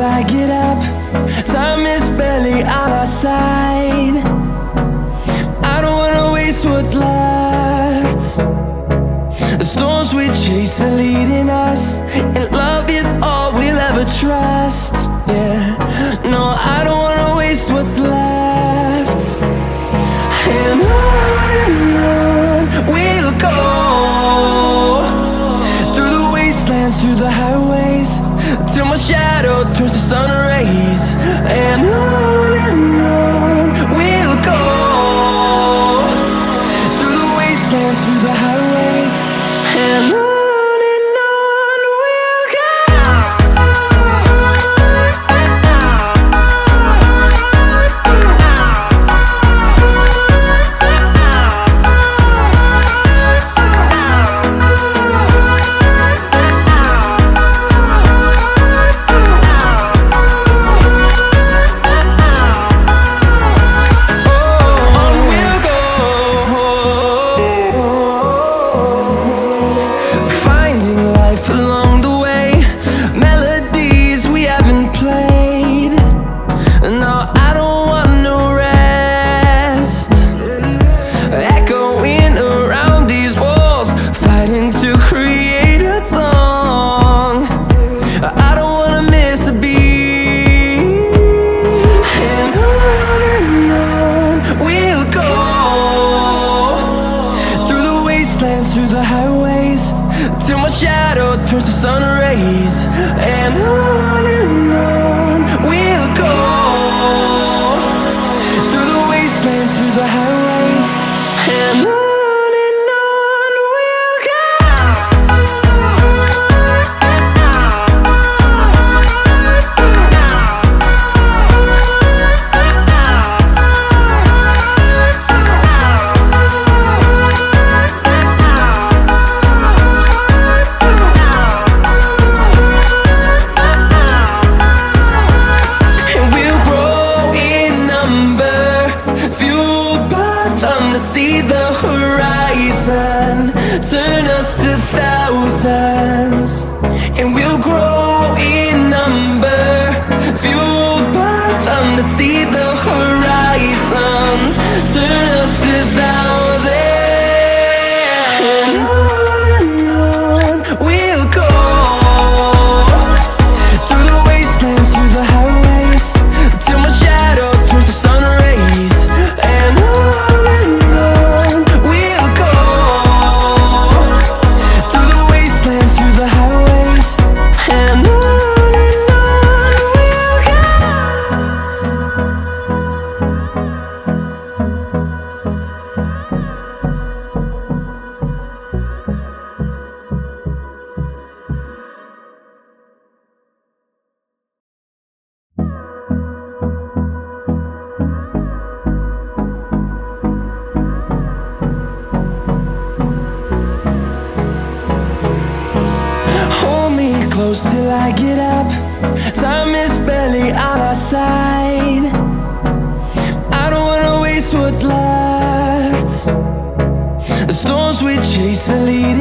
till I get up. Time is barely on our side. I don't wanna waste what's left. The storms we chase are leading us, and love is all we'll ever trust. Yeah, no, I don't wanna waste what's left. And on we'll go, through the wastelands, through the highways, till my shadow turns to sun rays. And on we'll go, through the wastelands, through the highways, and on. Through the highways, till my shadow turns to sun rays. And on we'll go, through the wastelands, through the highways, and on. See the horizon turn us to thousands, and we'll grow in number, fueled by them to see the horizon turn us to thousands. And on we'll go, through the wastelands, through the highways, till my shadow turns to sun rays. And on close till I get up. Time is barely on our side. I don't wanna waste what's left. The storms we chase are leading